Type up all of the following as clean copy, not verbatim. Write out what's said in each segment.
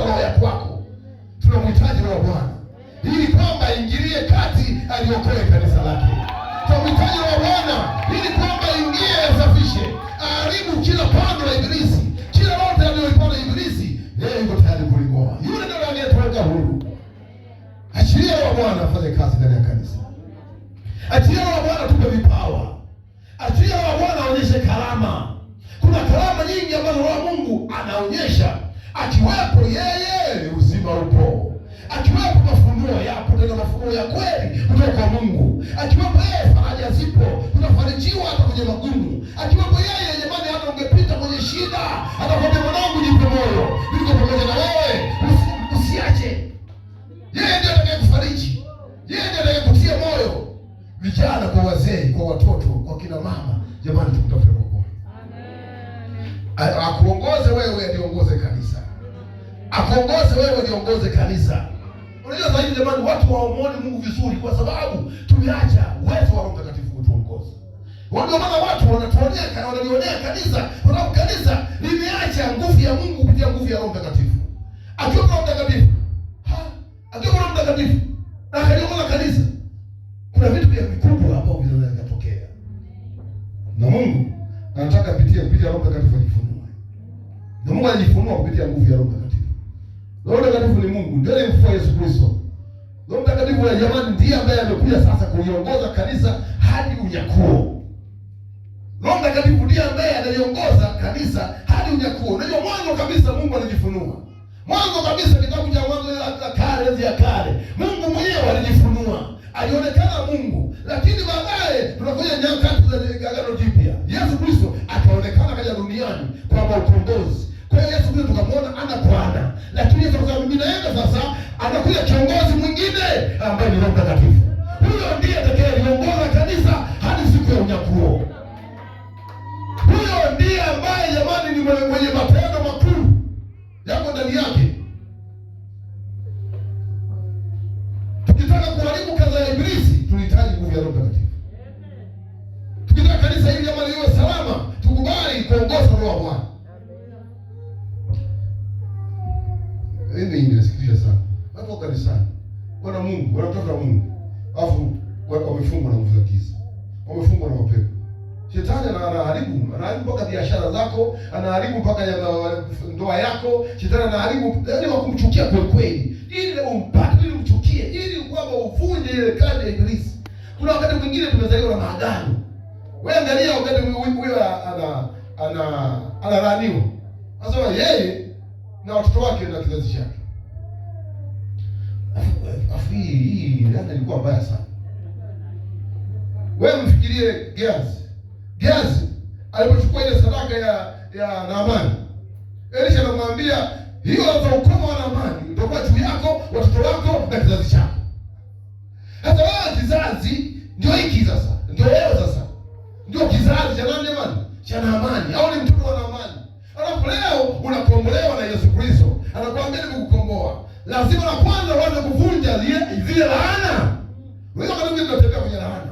roho ya kwako. Tunamhitaji Roho wa Bwana ili kwamba ingilie kati, aliokoe kanisa lake. Tunamhitaji Roho wa Bwana ili kwamba ingie, asafishe, aharibu kila pando la Ibilisi, kila lote aliyolipanda Ibilisi, yeye yuko tayari kuling'oa. Yule ndiye anayetuweka huru. Achilia Roho wa Bwana afanye kazi ndani ya kanisa. Achilia Roho wa Bwana tupe vipawa. Achilia Roho wa Bwana aonyeshe karama. Kuna karama nyingi ambazo Roho wa Mungu anaonyesha. Akiwepo yeye, uzima upo. Akiwepo mafunuo yapo, tena mafunuo ya kweli kutoka kwa Mungu. Akiwepo yeye, faraja zipo, tunafarijiwa hata kwenye magumu. Akiwepo yeye, jamani, hata ungepita kwenye shida, atakwambia mwanangu, jipe moyo, niko pamoja na wewe, usiache. Yeye ndiye atakayekufariji, yeye ndiye atakayekutia moyo. Vijana kwa wazee, kwa watoto, kwa kina mama, jamani, tumtafute Roho. Amen. Akuongoze wewe, aliongoze kanisa. Akuongoze wewe, aliongoze kanisa. Unajua zaidi jamani, watu hawamuoni Mungu vizuri kwa sababu tumeacha uwezo wa Roho Mtakatifu kutuongoza. Ndio maana watu wanalionea kanisa, kwa sababu kanisa limeacha nguvu ya Mungu kupitia nguvu ya Roho Mtakatifu. Akiwa Roho Mtakatifu, akiwa Roho Mtakatifu na akaliongoza kanisa, kuna vitu vya vikubwa ambavyo vinaweza kutokea. Na Mungu anataka kupitia Roho Mtakatifu ajifunue. Na Mungu anajifunua kupitia nguvu ya Roho Mtakatifu. Roho Mtakatifu ni Mungu, ndiye alimfufua Yesu Kristo. Roho Mtakatifu ya jamani ndiye ambaye amekuja sasa kuiongoza kanisa hadi unyakuo. Roho Mtakatifu ndiye ambaye analiongoza kanisa hadi unyakuo. Unajua mwanzo kabisa Mungu alijifunua. Mwanzo kabisa kitabu cha Mwanzo la kale, ya kale, Mungu mwenyewe alijifunua. Alionekana Mungu, lakini baadaye tunakuja nyakati za Agano Jipya. Yesu Kristo akaonekana kaja duniani kwa ukombozi. Kwa hiyo Yesu Kristo tukamwona ana kwa ana. Lakini Yesu akasema mimi naenda sasa, anakuja kiongozi mwingine ambaye ni Roho Mtakatifu. Huyo ndiye atakayeliongoza kanisa hadi siku ya unyakuo. Huyo ndiye ambaye jamani ni mwenye matendo makuu yako ndani yake. Tukitaka kuharibu kazi ya Ibilisi, tunahitaji nguvu ya Roho Mtakatifu. Tukitaka kanisa hili jamani liwe salama, tukubali kuongozwa na Roho wa Bwana. Hii inasikitisha sana. Watu wa kanisani, wana Mungu, wanatafuta Mungu, alafu wamefungwa na nguvu za giza. Wamefungwa na mapepo. Shetani anaharibu mpaka biashara zako, anaharibu mpaka ndoa yako. Shetani anaharibu, yaani wakumchukia kweli kweli. Ili umpate, ili umchukie, ili kwamba uvunje ile kazi ya Ibilisi. Kuna wakati mwingine tumezaliwa na maagano. Wewe angalia wakati huyo analaaniwa. Sasa yeye na watoto wake na kizazi chake. Hii ndio ilikuwa mbaya sana. Wewe mfikirie Gehazi alipochukua ile sadaka ya Naamani. Elisha anamwambia hiyo ndio ukoma wa Naamani, ndio kwa juu yako, watoto wako na kizazi chako. Hata wewe kizazi ndio hiki sasa. Ndio wewe sasa. Ndio kizazi cha nani jamani? Cha Naamani au ni mtoto wa Naamani. Alafu leo unakombolewa na Yesu Kristo. Anakuambia ni kukukomboa. Lazima la kwanza uanze kuvunja zile laana. Wewe kama mimi tunatembea kwenye laana.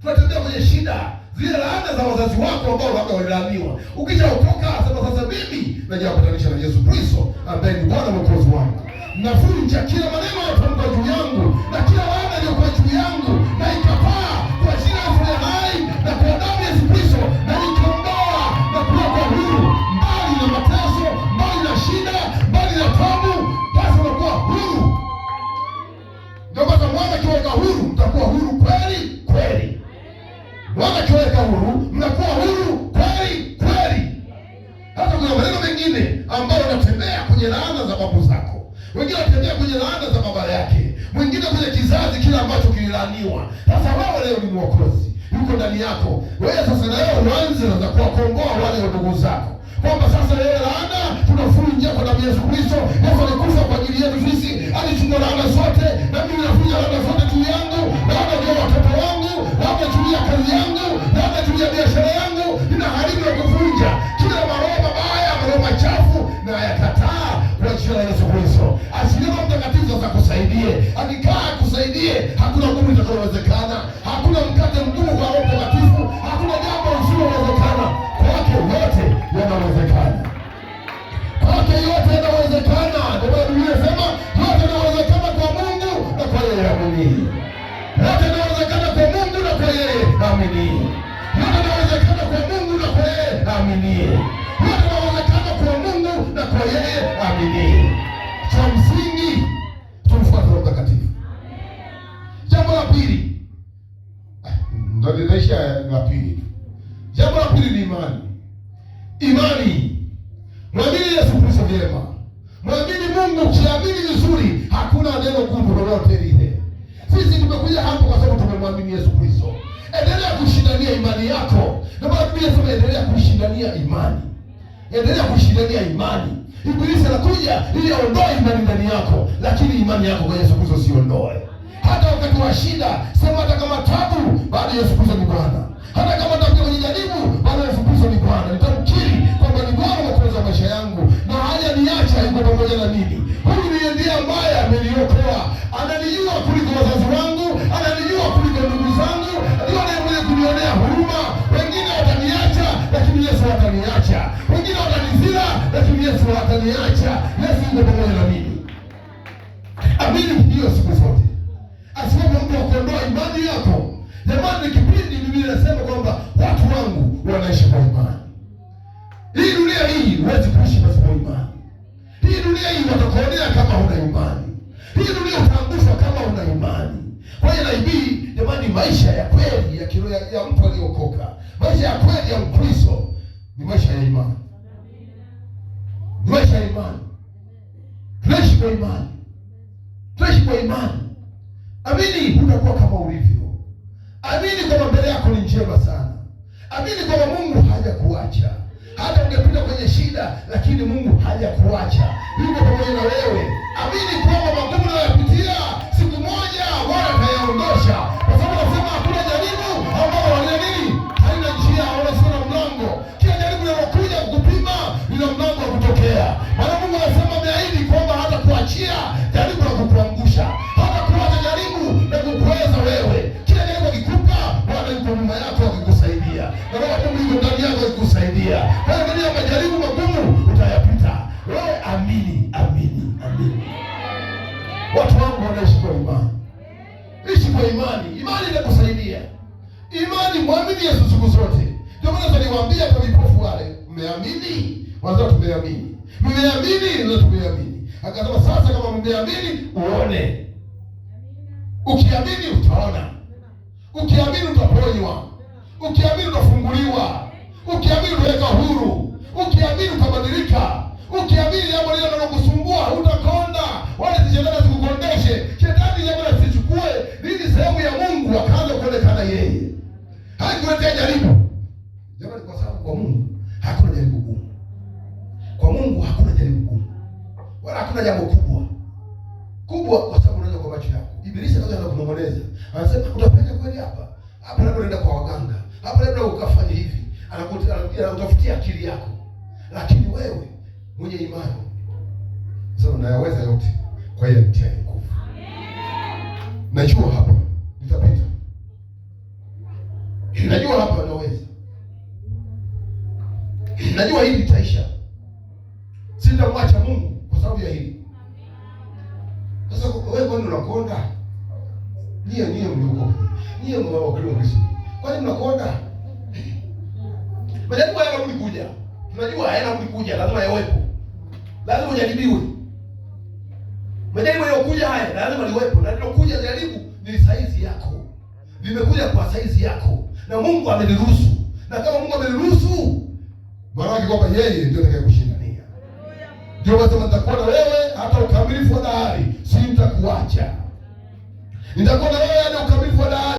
Tunatembea kwenye shida. Zile laana za wazazi wako ambao labda walilaaniwa. Ukishaokoka sema sasa mimi najipatanisha na Yesu Kristo ambaye ni Bwana Mwokozi wangu. Navunja kila maneno yanayotamka juu yangu na kila laana iliyokuwa juu yangu na ikapaa kwa jina la hai na kwa damu ya Yesu Kristo na nikomboa na kuweka huru mbali na mateso, mbali na shida, mbali na tabu, basi unakuwa huru. Ndio kwa sababu akiweka huru mtakuwa huru kweli kweli. Bwana akiweka huru mnakuwa huru kweli kweli. Hata kuna maneno mengine ambayo yanatembea kwenye laana za babu zako. Wengine wanatembea kwenye laana za baba yake. Mwingine kwenye kizazi kile ambacho kililaniwa. Sasa wewe leo ni mwokozi. Yuko ndani yako. Wewe sasa leo uanze na kuwakomboa wale ndugu zako. Kwamba sasa leo laana tunavunja kwa damu ya Yesu Kristo. Yesu alikufa kwa ajili yetu sisi. Alichukua laana zote na mimi navunja laana zote juu yangu. Laana juu ya watoto wangu, laana juu ya kazi yangu, laana juu ya biashara yangu. Ninaharibu na kuvunja kila maroho mabaya, maroho machafu na yakataa kwa jina la Yesu Kristo. Asilia Roho Mtakatifu sasa kusaidie. Akikaa kusaidie, hakuna ngumu itakayowezekana. Hakuna mkate mgumu kwa Roho Mtakatifu. Hakuna jambo lisilowezekana. Kwake yote yanawezekana. Kwake yote yanawezekana. amini. Yote yanawezekana kwa Mungu na kwa yeye, amini. Yote yanawezekana kwa Mungu na kwa yeye, amini. Yote yanawezekana kwa Mungu na kwa yeye, amini. Cha msingi tumfuate Roho Mtakatifu. Jambo la pili, ndio linaisha la pili. Jambo la pili ni imani. Imani. Mwamini Yesu Kristo vyema. Mwamini Mungu, ukiamini vizuri, hakuna neno gumu lolote lile. Sisi tumekuja hapo kwa sababu tumemwamini Yesu Kristo. Endelea kushindania imani yako. Na maana Biblia inasema endelea kushindania imani. Endelea kushindania imani. Ibilisi anakuja ili aondoe imani ndani yako, lakini imani yako kwa Yesu Kristo siondoe. Hata wakati wa shida, sema hata kama tabu, bado Yesu Kristo ni Bwana. Hata kama nitakuwa kwenye jaribu, bado Yesu Kristo ni Bwana. Nitamkiri kwamba ni Bwana mwokozi wa maisha yangu, na hajaniacha, yuko pamoja na mimi. Huyu ndiye ambaye ameniokoa. Ananijua kuliko wazazi wangu, ananijua kuliko ndugu zangu. Ndio mwenye kunionea huruma. Wengine wataniacha, lakini Yesu hataniacha. Wengine watanizila, lakini Yesu hataniacha. Yesu yuko pamoja na mimi. Amini hiyo siku zote. Asiwepo mtu wa kuondoa imani yako. Jamani, ni kipindi Biblia inasema kwamba watu wangu wanaishi kwa imani. Hii dunia hii huwezi kuishi pasipo imani. Hii dunia hii watakuonea kama huna imani. Hii dunia utaangushwa kama huna imani. Kwa hiyo naibii, jamani, maisha ya kweli ya kiroho ya mtu aliyokoka, maisha ya kweli ya Mkristo ni maisha ya imani. Ni maisha ya imani. Tunaishi kwa imani. Tunaishi kwa imani. Amini utakuwa kama ulivyo. Amini kwamba mbele yako ni njema sana. Amini kwamba Mungu hajakuacha. Hata ungepita kwenye shida, lakini Mungu hajakuacha. Yuko pamoja na wewe. Amini kwamba magumu unayopitia siku moja Bwana atayaondosha. Kwa sababu anasema hakuna jaribu ambalo halina nini? Halina njia wala sina mlango. Kila jaribu linalokuja kukupima lina mlango wa kutokea. Maana Mungu anasema ameahidi kwamba hata kuachia jaribu la kukuangusha. Hata kuacha jaribu na kukuweza wewe. Kila jaribu akikupa, Bwana yuko nyuma yako akikusaidia. Na Roho wa Mungu yuko ndani yako akikusaidia. Kwa hiyo ndani ya majaribu magumu utayapita. Wewe amini, amini, amini. Watu wangu wanaishi kwa imani. Ishi kwa imani. Imani inakusaidia. Imani, mwamini Yesu siku zote. Ndio maana niliwaambia kwa vipofu wale, mmeamini? Wanasema tumeamini. Mmeamini na tumeamini. Akasema sasa kama mmeamini, uone. Ukiamini utaona. Ukiamini utaponywa. Ukiamini utafunguliwa. Ukiamini utaweka huru. Ukiamini utabadilika. Ukiamini jambo lile linalokusumbua utakonda. Wale shetani asikukondeshe. Shetani jambo la sichukue nini sehemu ya Mungu akaanza kuonekana yeye. Haikuletea jaribu. Jamani, kwa sababu kwa Mungu hakuna jaribu gumu. Kwa Mungu hakuna jaribu gumu. Wala hakuna jambo kubwa. Kubwa kwa sababu unaona kwa macho yako. Ibilisi anaanza kunong'oneza. Anasema utapenda kweli hapa? Hapa labda unaenda kwa waganga. Hapa labda ukafanya hivi. Anakutafutia akili yako. Lakini wewe mwenye imani sasa nayaweza yote kwa yeye mtia nguvu. Najua hapa nitapita. Najua hapa naweza. Najua hili litaisha. Sitamwacha Mungu kwa sababu ya hili. Sasa wewe kwani unakonda? Nyie mliokoka. Nyie mwa Kristo. Kwani mnakonda? Majaribu hayana kuja. Tunajua hayana kuja, lazima yawepo. Lazima ujaribiwe. Majaribu yanayokuja haya lazima liwepo. Na lilokuja jaribu ni saizi yako. Limekuja kwa saizi yako. Na Mungu ameniruhusu. Na kama Mungu ameniruhusu, maana yake kwamba yeye ndio atakayekushindania. Ndio basi nitakuwa na wewe hata ukamilifu wa dahari. Sitakuacha. Nitakuwa na wewe hadi